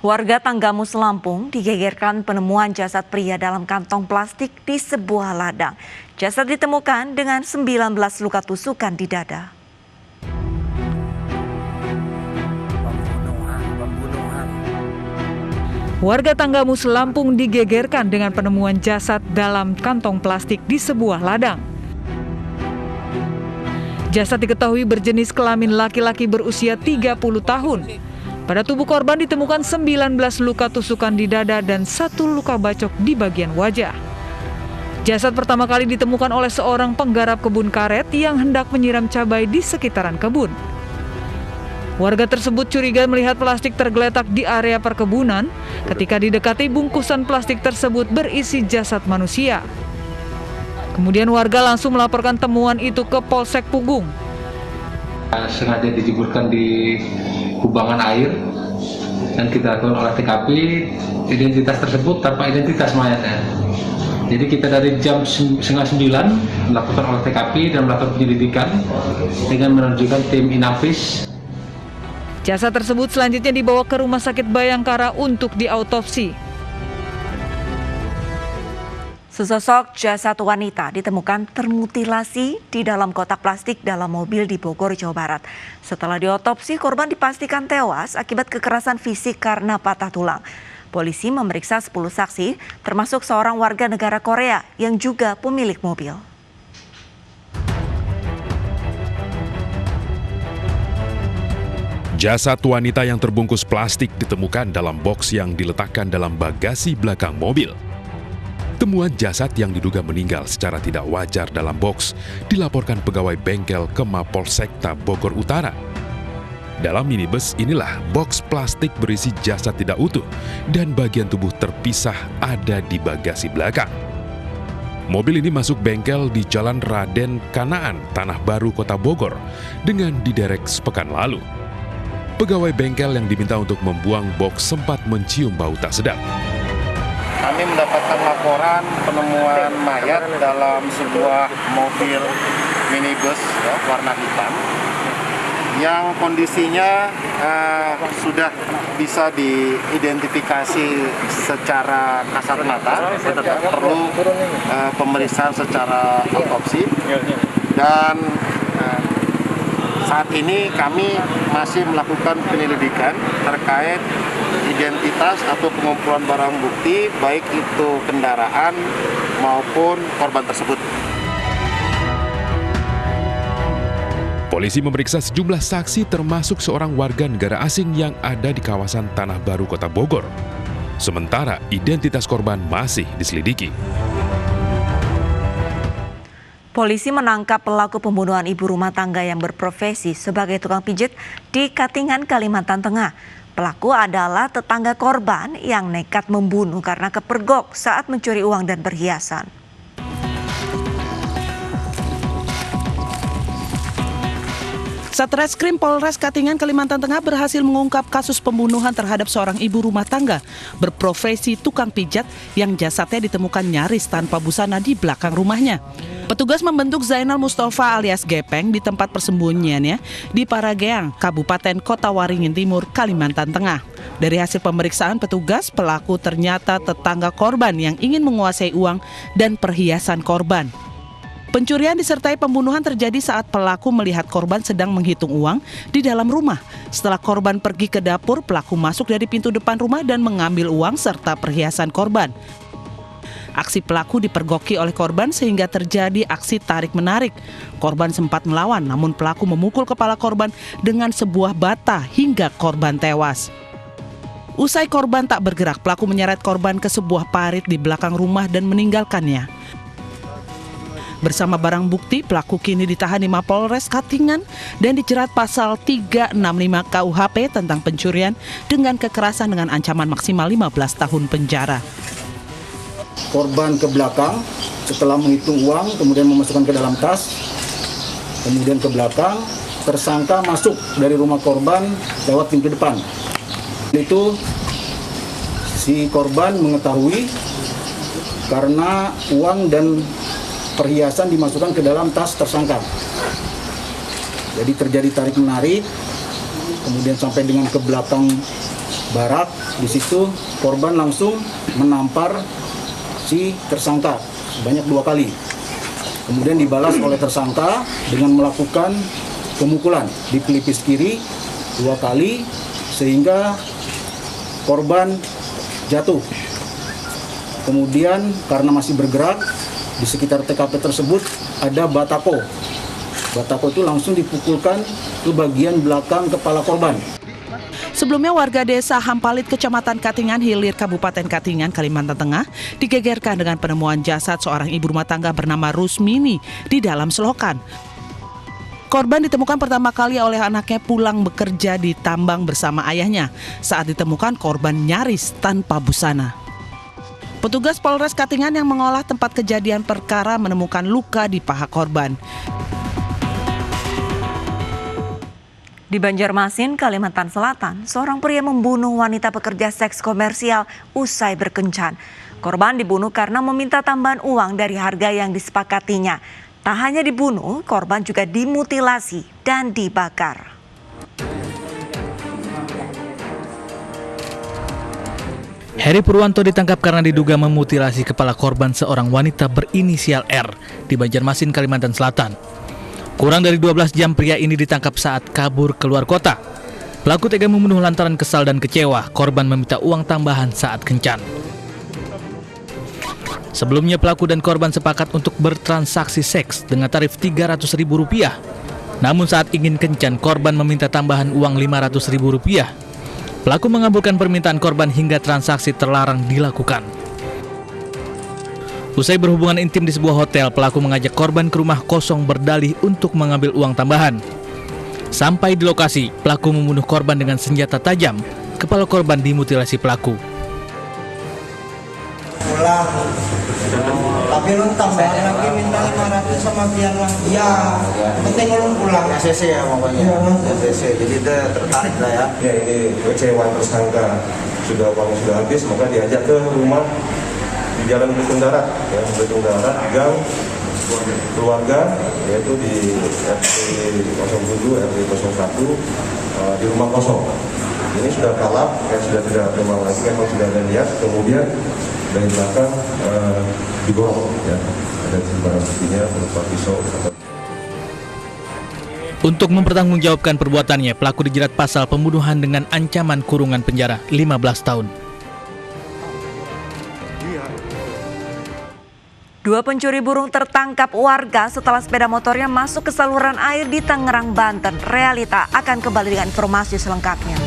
Warga Tanggamus Lampung digegerkan penemuan jasad pria dalam kantong plastik di sebuah ladang. Jasad ditemukan dengan 19 luka tusukan di dada. Warga Tanggamus Lampung digegerkan dengan penemuan jasad dalam kantong plastik di sebuah ladang. Jasad diketahui berjenis kelamin laki-laki berusia 30 tahun. Pada tubuh korban ditemukan 19 luka tusukan di dada dan 1 luka bacok di bagian wajah. Jasad pertama kali ditemukan oleh seorang penggarap kebun karet yang hendak menyiram cabai di sekitaran kebun. Warga tersebut curiga melihat plastik tergeletak di area perkebunan ketika didekati bungkusan plastik tersebut berisi jasad manusia. Kemudian warga langsung melaporkan temuan itu ke Polsek Pugung. Sengaja dijeburkan di kubangan air dan kita lakukan olah TKP. Identitas tersebut tanpa identitas mayatnya. Jadi kita dari jam 8:30 melakukan olah TKP dan melakukan penyelidikan dengan menerjunkan tim Inafis. Jasad tersebut selanjutnya dibawa ke Rumah Sakit Bayangkara untuk diautopsi. Sesosok jasad wanita ditemukan termutilasi di dalam kotak plastik dalam mobil di Bogor, Jawa Barat. Setelah diotopsi, korban dipastikan tewas akibat kekerasan fisik karena patah tulang. Polisi memeriksa 10 saksi, termasuk seorang warga negara Korea yang juga pemilik mobil. Jasad wanita yang terbungkus plastik ditemukan dalam boks yang diletakkan dalam bagasi belakang mobil. Temuan jasad yang diduga meninggal secara tidak wajar dalam boks dilaporkan pegawai bengkel ke Mapolsekta Bogor Utara. Dalam minibus inilah boks plastik berisi jasad tidak utuh dan bagian tubuh terpisah ada di bagasi belakang. Mobil ini masuk bengkel di Jalan Raden Kanaan, Tanah Baru, Kota Bogor dengan diderek sepekan lalu. Pegawai bengkel yang diminta untuk membuang boks sempat mencium bau tak sedap. Kami mendapatkan laporan penemuan mayat dalam sebuah mobil minibus warna hitam yang kondisinya sudah bisa diidentifikasi secara kasat mata, perlu pemeriksaan secara autopsi, dan saat ini kami masih melakukan penyelidikan terkait identitas atau pengumpulan barang bukti, baik itu kendaraan maupun korban tersebut. Polisi memeriksa sejumlah saksi termasuk seorang warga negara asing yang ada di kawasan Tanah Baru, Kota Bogor. Sementara identitas korban masih diselidiki. Polisi menangkap pelaku pembunuhan ibu rumah tangga yang berprofesi sebagai tukang pijit di Katingan, Kalimantan Tengah. Pelaku adalah tetangga korban yang nekat membunuh karena kepergok saat mencuri uang dan perhiasan. Satreskrim Polres Katingan, Kalimantan Tengah berhasil mengungkap kasus pembunuhan terhadap seorang ibu rumah tangga berprofesi tukang pijat yang jasadnya ditemukan nyaris tanpa busana di belakang rumahnya. Petugas membentuk Zainal Mustafa alias Gepeng di tempat persembunyiannya di Parageang, Kabupaten Kota Waringin Timur, Kalimantan Tengah. Dari hasil pemeriksaan petugas, pelaku ternyata tetangga korban yang ingin menguasai uang dan perhiasan korban. Pencurian disertai pembunuhan terjadi saat pelaku melihat korban sedang menghitung uang di dalam rumah. Setelah korban pergi ke dapur, pelaku masuk dari pintu depan rumah dan mengambil uang serta perhiasan korban. Aksi pelaku dipergoki oleh korban sehingga terjadi aksi tarik-menarik. Korban sempat melawan, namun pelaku memukul kepala korban dengan sebuah bata hingga korban tewas. Usai korban tak bergerak, pelaku menyeret korban ke sebuah parit di belakang rumah dan meninggalkannya. Bersama barang bukti, pelaku kini ditahan di Mapolres Katingan dan dijerat pasal 365 KUHP tentang pencurian dengan kekerasan dengan ancaman maksimal 15 tahun penjara. Korban ke belakang setelah menghitung uang, kemudian memasukkan ke dalam tas, kemudian ke belakang, tersangka masuk dari rumah korban lewat pintu depan. Itu si korban mengetahui karena uang dan perhiasan dimasukkan ke dalam tas tersangka. Jadi terjadi tarik-menarik, kemudian sampai dengan ke belakang barak. Di situ korban langsung menampar si tersangka sebanyak 2 kali. Kemudian dibalas oleh tersangka dengan melakukan pemukulan di pelipis kiri 2 kali sehingga korban jatuh. Kemudian karena masih bergerak di sekitar TKP tersebut ada batako. Batako itu langsung dipukulkan ke bagian belakang kepala korban. Sebelumnya warga desa Hampalit, Kecamatan Katingan Hilir, Kabupaten Katingan, Kalimantan Tengah digegerkan dengan penemuan jasad seorang ibu rumah tangga bernama Rusmini di dalam selokan. Korban ditemukan pertama kali oleh anaknya pulang bekerja di tambang bersama ayahnya. Saat ditemukan korban nyaris tanpa busana. Petugas Polres Katingan yang mengolah tempat kejadian perkara menemukan luka di paha korban. Di Banjarmasin, Kalimantan Selatan, seorang pria membunuh wanita pekerja seks komersial usai berkencan. Korban dibunuh karena meminta tambahan uang dari harga yang disepakatinya. Tak hanya dibunuh, korban juga dimutilasi dan dibakar. Heri Purwanto ditangkap karena diduga memutilasi kepala korban seorang wanita berinisial R di Banjarmasin, Kalimantan Selatan. Kurang dari 12 jam pria ini ditangkap saat kabur keluar kota. Pelaku tega membunuh lantaran kesal dan kecewa. Korban meminta uang tambahan saat kencan. Sebelumnya pelaku dan korban sepakat untuk bertransaksi seks dengan tarif Rp300.000. Namun saat ingin kencan, korban meminta tambahan uang Rp500.000. Pelaku mengabulkan permintaan korban hingga transaksi terlarang dilakukan. Usai berhubungan intim di sebuah hotel, pelaku mengajak korban ke rumah kosong berdalih untuk mengambil uang tambahan. Sampai di lokasi, pelaku membunuh korban dengan senjata tajam. Kepala korban dimutilasi pelaku. Pulang, tapi lu tambahan lagi minta 500 sama biar lagi. Ya, penting lu pulang. ACC ya pokoknya. ACC, jadi dia tertarik lah ya. Ya ini kecewa tersangka, uangnya sudah habis, maka diajak ke rumah di Jalan Belitung Darat, ya, Belitung Darat, gang keluarga, yaitu di RT 07, RT 01, di rumah kosong. Ini sudah kalap, ya, sudah tidak memang lagi, memang sudah ada niat, kemudian dari belakang digorok, ya, ada barang buktinya berupa pisau. Untuk mempertanggungjawabkan perbuatannya, pelaku dijerat pasal pembunuhan dengan ancaman kurungan penjara 15 tahun. 2 pencuri burung tertangkap warga setelah sepeda motornya masuk ke saluran air di Tangerang, Banten. Realita akan kembali dengan informasi selengkapnya.